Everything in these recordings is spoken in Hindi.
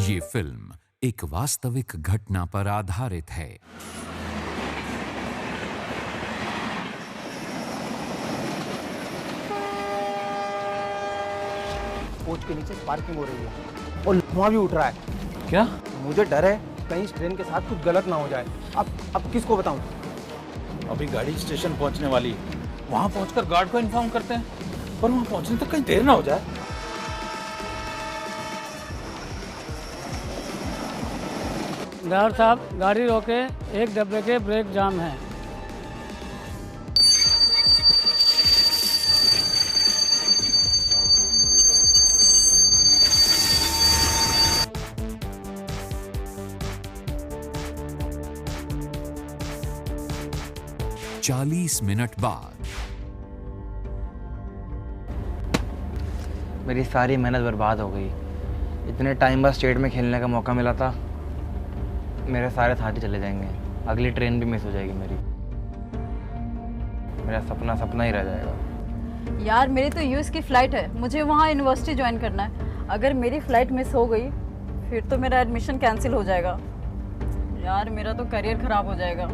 ये फिल्म एक वास्तविक घटना पर आधारित है। कोच के नीचे पार्किंग हो रही है और धुआं भी उठ रहा है। क्या? मुझे डर है कहीं इस ट्रेन के साथ कुछ गलत ना हो जाए। अब किसको बताऊं? अभी गाड़ी स्टेशन पहुंचने वाली है, वहां पहुंचकर गार्ड को इन्फॉर्म करते हैं, पर वहां पहुंचने तक कहीं देर ना हो जाए। ड्राइवर साहब, गाड़ी रोके, एक डब्बे के ब्रेक जाम है। चालीस मिनट बाद मेरी सारी मेहनत बर्बाद हो गई। इतने टाइम बाद स्टेट में खेलने का मौका मिला था। मेरे सारे साथी चले जाएंगे, अगली ट्रेन भी मिस हो जाएगी मेरी। मेरा सपना ही रह जाएगा। यार मेरी तो यूएस की फ़्लाइट है, मुझे वहाँ यूनिवर्सिटी ज्वाइन करना है। अगर मेरी फ़्लाइट मिस हो गई फिर तो मेरा एडमिशन कैंसिल हो जाएगा। यार मेरा तो करियर ख़राब हो जाएगा।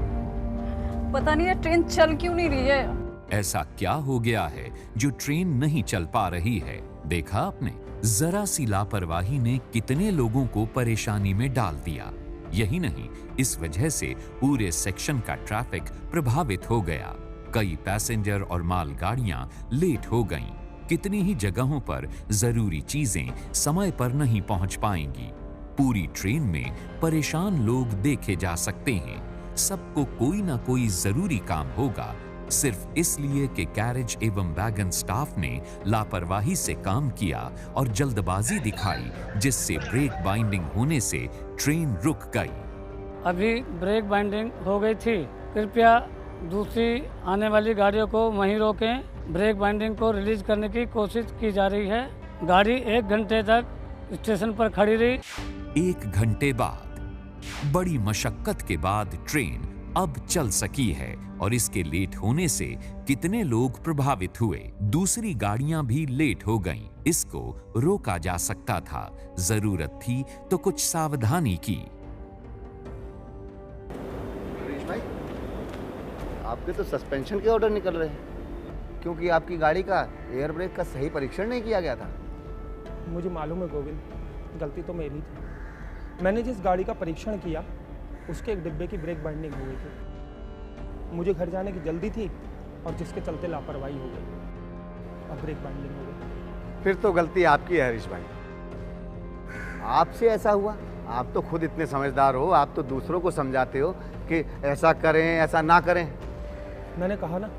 पता नहीं ये ट्रेन चल क्यों नहीं रही है। ऐसा क्या हो गया है जो ट्रेन नहीं चल पा रही है? देखा आपने, जरा सी लापरवाही ने कितने लोगों को परेशानी में डाल दिया। यही नहीं, इस वजह से पूरे सेक्शन का ट्रैफिक प्रभावित हो गया। कई पैसेंजर और मालगाड़ियां लेट हो गईं। कितनी ही जगहों पर जरूरी चीजें समय पर नहीं पहुंच पाएंगी। पूरी ट्रेन में परेशान लोग देखे जा सकते हैं। सबको कोई ना कोई जरूरी काम होगा, सिर्फ इसलिए कि कैरेज एवं वैगन स्टाफ ने लापरवाही से काम किया और जल्दबाजी दिखाई, जिससे ब्रेक बाइंडिंग होने से ट्रेन रुक गई। अभी ब्रेक बाइंडिंग हो गई थी, कृपया दूसरी आने वाली गाड़ियों को वहीं रोकें। ब्रेक बाइंडिंग को रिलीज करने की कोशिश की जा रही है। गाड़ी 1 घंटे तक स्टेशन पर खड़ी रही। 1 घंटे बाद बड़ी मशक्कत के बाद ट्रेन अब चल सकी है और इसके लेट होने से कितने लोग प्रभावित हुए। दूसरी गाड़ियां भी लेट हो गईं। इसको रोका जा सकता था, जरूरत थी तो कुछ सावधानी की। हरीश भाई, आपके तो सस्पेंशन के ऑर्डर निकल रहे हैं, क्योंकि आपकी गाड़ी का एयर ब्रेक का सही परीक्षण नहीं किया गया था। मुझे मालूम है गोविंद, गलती तो मेरी थी। मैंने जिस गाड़ी का परीक्षण किया उसके एक डिब्बे की ब्रेक बाइंडिंग हो गई थी। मुझे घर जाने की जल्दी थी और जिसके चलते लापरवाही हो गई। अब ब्रेक बाइंडिंग हो गई। फिर तो गलती आपकी है हरीश भाई, आपसे ऐसा हुआ। आप तो खुद इतने समझदार हो, आप तो दूसरों को समझाते हो कि ऐसा करें ऐसा ना करें। मैंने कहा ना,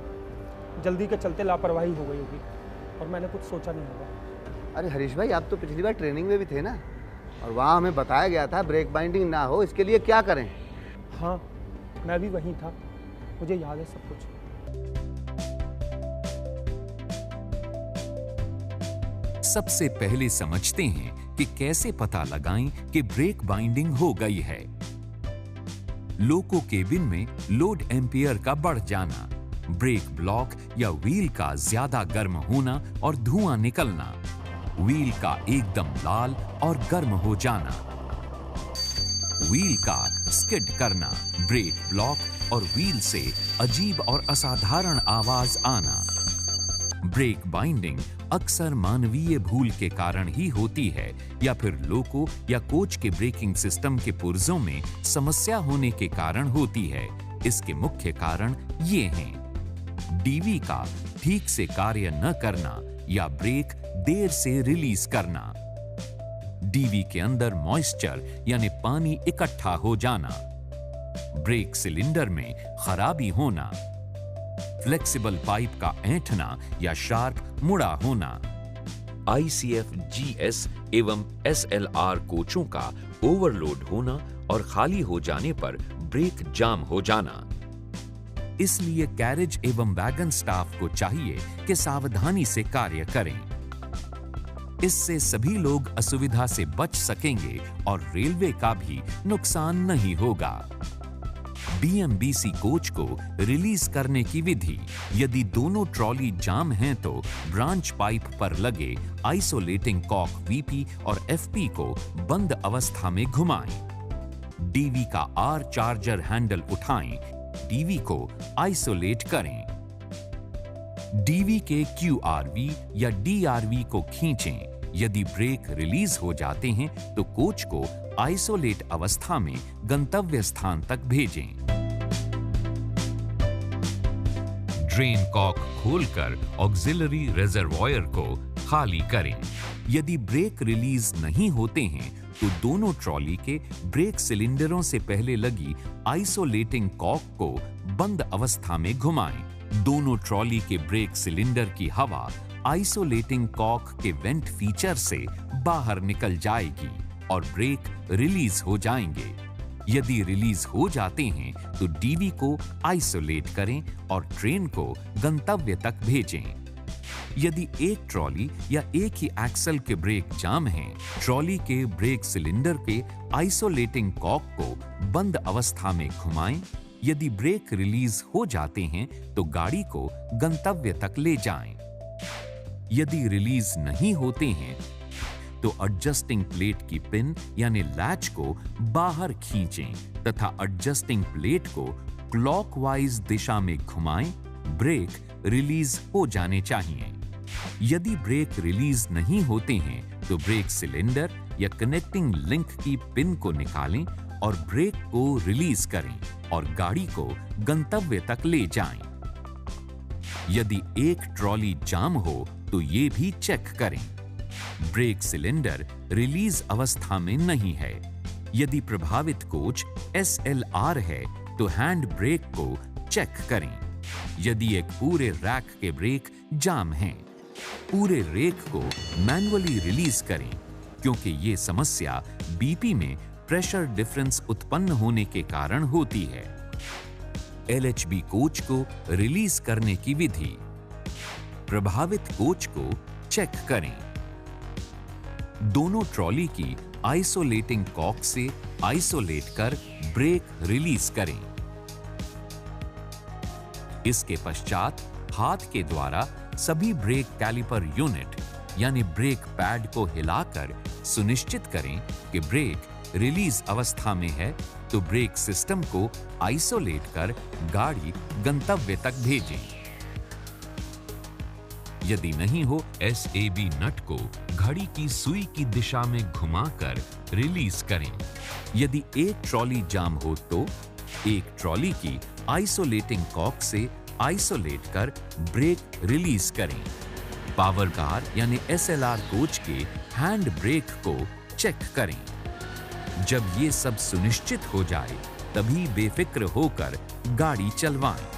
जल्दी के चलते लापरवाही हो गई होगी और मैंने कुछ सोचा नहीं होगा। अरे हरीश भाई, आप तो पिछली बार ट्रेनिंग में भी थे ना, और वहाँ हमें बताया गया था ब्रेक बाइंडिंग ना हो इसके लिए क्या करें। हाँ, मैं भी वहीं था, मुझे याद है सब कुछ। सबसे पहले समझते हैं कि कैसे पता लगाएं कि ब्रेक बाइंडिंग हो गई है। लोको केबिन में लोड एम्पियर का बढ़ जाना, ब्रेक ब्लॉक या व्हील का ज्यादा गर्म होना और धुआं निकलना, व्हील का एकदम लाल और गर्म हो जाना, व्हील का स्किड करना, ब्रेक ब्लॉक और व्हील से अजीब और असाधारण आवाज आना। ब्रेक बाइंडिंग अक्सर मानवीय भूल के कारण ही होती है या फिर लोको या कोच के ब्रेकिंग सिस्टम के पुर्जों में समस्या होने के कारण होती है। इसके मुख्य कारण ये हैं: डीवी का ठीक से कार्य न करना या ब्रेक देर से रिलीज करना, डीवी के अंदर मॉइस्चर यानी पानी इकट्ठा हो जाना, ब्रेक सिलेंडर में खराबी होना, फ्लेक्सिबल पाइप का ऐंठना या शार्प मुड़ा होना, आईसीएफ जीएस एवं एसएलआर कोचों का ओवरलोड होना और खाली हो जाने पर ब्रेक जाम हो जाना। इसलिए कैरेज एवं वैगन स्टाफ को चाहिए कि सावधानी से कार्य करें। इससे सभी लोग असुविधा से बच सकेंगे और रेलवे का भी नुकसान नहीं होगा। बीएमबीसी कोच को रिलीज करने की विधि। यदि दोनों ट्रॉली जाम हैं तो ब्रांच पाइप पर लगे आइसोलेटिंग कॉक वीपी और एफपी को बंद अवस्था में घुमाएं। डीवी का आर चार्जर हैंडल उठाएं, डीवी को आइसोलेट करें। डीवी के क्यूआरवी या डीआरवी को खींचें। यदि ब्रेक रिलीज हो जाते हैं तो कोच को आइसोलेट अवस्था में गंतव्य स्थान तक भेजें। ड्रेन कॉक खोलकर ऑक्सिलरी रिजर्वॉयर को खाली करें। यदि ब्रेक रिलीज नहीं होते हैं तो दोनों ट्रॉली के ब्रेक सिलेंडरों से पहले लगी आइसोलेटिंग कॉक को बंद अवस्था में घुमाएं। दोनों ट्रॉली के ब्रेक सिलेंडर की हवा आइसोलेटिंग कॉक के वेंट फीचर से बाहर निकल जाएगी और ब्रेक रिलीज हो जाएंगे। यदि रिलीज हो जाते हैं तो डीवी को आइसोलेट करें और ट्रेन को गंतव्य तक भेजें। यदि एक ट्रॉली या एक ही एक्सल के ब्रेक जाम हैं, ट्रॉली के ब्रेक सिलेंडर के आइसोलेटिंग कॉक को बंद अवस्था में घुमाएं। यदि ब्रेक रिलीज हो जाते हैं तो गाड़ी को गंतव्य तक ले जाएं। यदि रिलीज नहीं होते हैं तो एडजस्टिंग प्लेट की पिन यानी लैच को बाहर खींचें तथा एडजस्टिंग प्लेट को क्लॉकवाइज दिशा में घुमाएं। ब्रेक रिलीज हो जाने चाहिए। यदि ब्रेक रिलीज नहीं होते हैं तो ब्रेक सिलेंडर या कनेक्टिंग लिंक की पिन को निकालें और ब्रेक को रिलीज करें और गाड़ी को गंतव्य तक ले जाएं। यदि एक ट्रॉली जाम हो तो ये भी चेक करें। ब्रेक सिलेंडर रिलीज अवस्था में नहीं है। यदि प्रभावित कोच SLR है तो हैंड ब्रेक को चेक करें। यदि एक पूरे रैक के ब्रेक जाम हैं, पूरे रेक को मैन्युअली रिलीज करें क्योंकि ये समस्या बीपी में प्रेशर डिफरेंस उत्पन्न होने के कारण होती है। LHB कोच को रिलीज करने की विधि। प्रभावित कोच को चेक करें। दोनों ट्रॉली की आइसोलेटिंग कॉक से आइसोलेट कर ब्रेक रिलीज करें। इसके पश्चात हाथ के द्वारा सभी ब्रेक कैलिपर यूनिट यानी ब्रेक पैड को हिलाकर सुनिश्चित करें कि ब्रेक रिलीज अवस्था में है तो ब्रेक सिस्टम को आइसोलेट कर गाड़ी गंतव्य तक भेजें। यदि नहीं हो, SAB नट को घड़ी की सुई की दिशा में घुमाकर रिलीज करें। यदि एक ट्रॉली जाम हो तो एक ट्रॉली की आइसोलेटिंग कॉक से आइसोलेट कर ब्रेक रिलीज करें। पावर कार यानी SLR कोच के हैंड ब्रेक को चेक करें। जब ये सब सुनिश्चित हो जाए तभी बेफिक्र होकर गाड़ी चलवाएं।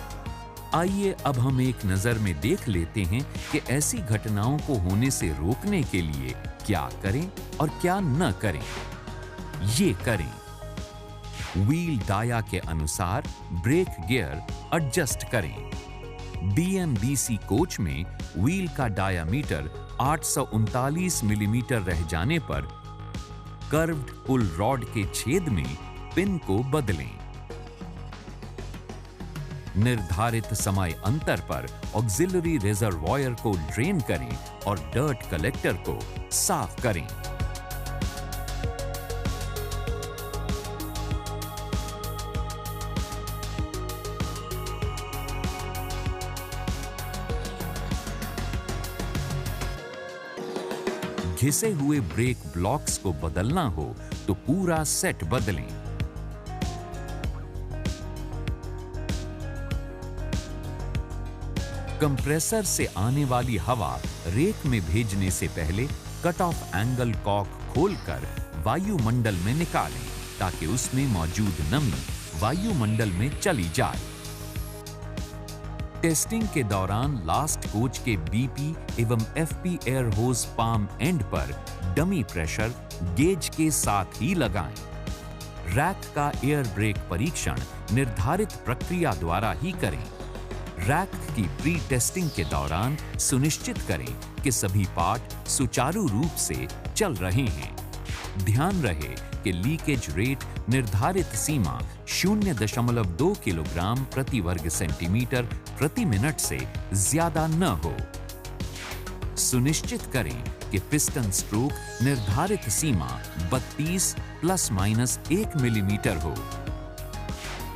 आइए अब हम एक नजर में देख लेते हैं कि ऐसी घटनाओं को होने से रोकने के लिए क्या करें और क्या न करें। ये करें। व्हील डाया के अनुसार ब्रेक गियर एडजस्ट करें। BMBC कोच में व्हील का डायामीटर 839 मिलीमीटर रह जाने पर कर्व्ड पुल रॉड के छेद में पिन को बदलें। निर्धारित समय अंतर पर ऑक्सिलरी रिजर्वॉयर को ड्रेन करें और डर्ट कलेक्टर को साफ करें। घिसे हुए ब्रेक ब्लॉक्स को बदलना हो तो पूरा सेट बदलें। कंप्रेसर से आने वाली हवा रेक में भेजने से पहले कट ऑफ एंगल कॉक खोलकर वायुमंडल में निकालें ताकि उसमें मौजूद नमी वायुमंडल में चली जाए। टेस्टिंग के दौरान लास्ट कोच के BP एवं FP एयर होस पाम एंड पर डमी प्रेशर गेज के साथ ही लगाएं। रैक का एयर ब्रेक परीक्षण निर्धारित प्रक्रिया द्वारा ही करें। रैक की प्री टेस्टिंग के दौरान सुनिश्चित करें कि सभी पार्ट सुचारू रूप से चल रहे हैं। ध्यान रहे कि लीकेज रेट निर्धारित सीमा 0.2 किलोग्राम प्रति वर्ग सेंटीमीटर प्रति मिनट से ज्यादा न हो। सुनिश्चित करें कि पिस्टन स्ट्रोक निर्धारित सीमा 32 ± 1 मिलीमीटर हो।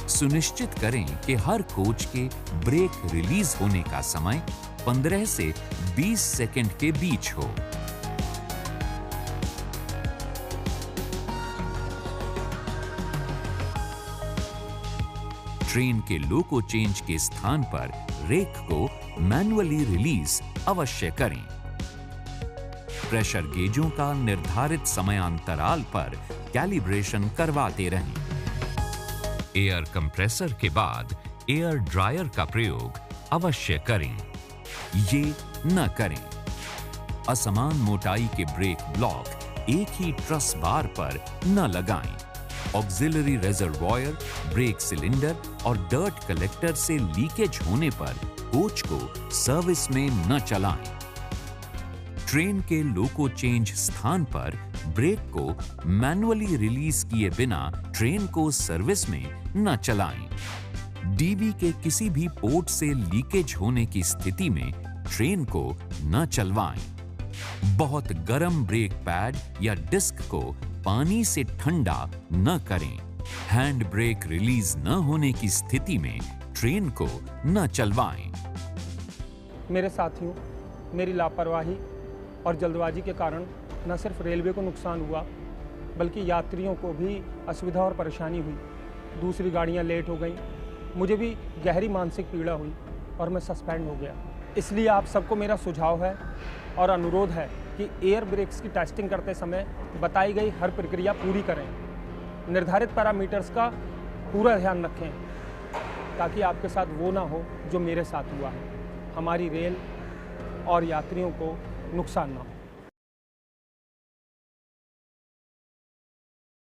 सुनिश्चित करें कि हर कोच के ब्रेक रिलीज होने का समय 15 से 20 सेकंड के बीच हो। ट्रेन के लोको चेंज के स्थान पर रेक को मैन्युअली रिलीज अवश्य करें। प्रेशर गेजों का निर्धारित समयांतराल पर कैलिब्रेशन करवाते रहें। एयर कंप्रेसर के बाद एयर ड्रायर का प्रयोग अवश्य करें। ये न करें। असमान मोटाई के ब्रेक ब्लॉक एक ही ट्रस बार पर न लगाएं। ऑक्सिलरी रेजर्वॉयर, ब्रेक सिलेंडर और डर्ट कलेक्टर से लीकेज होने पर कोच को सर्विस में न चलाएं। ट्रेन के लोको चेंज स्थान पर ब्रेक को मैन्युअली रिलीज किए बिना ट्रेन को सर्विस में न चलाएं। डीवी के किसी भी पोर्ट से लीकेज होने की स्थिति में ट्रेन को न चलवाएं। बहुत गर्म ब्रेक पैड या डिस्क को पानी से ठंडा न करें। हैंड ब्रेक रिलीज न होने की स्थिति में ट्रेन को न चलवाएं। मेरे साथियों, मेरी लापरवाही और जल्दबाजी के कारण न सिर्फ रेलवे को नुकसान हुआ, बल्कि यात्रियों को भी असुविधा और परेशानी हुई। दूसरी गाड़ियां लेट हो गईं, मुझे भी गहरी मानसिक पीड़ा हुई और मैं सस्पेंड हो गया। इसलिए आप सबको मेरा सुझाव है और अनुरोध है कि एयर ब्रेक्स की टेस्टिंग करते समय बताई गई हर प्रक्रिया पूरी करें। निर्धारित पैरामीटर्स का पूरा ध्यान रखें ताकि आपके साथ वो ना हो जो मेरे साथ हुआ है। हमारी रेल और यात्रियों को नुकसान ना हो।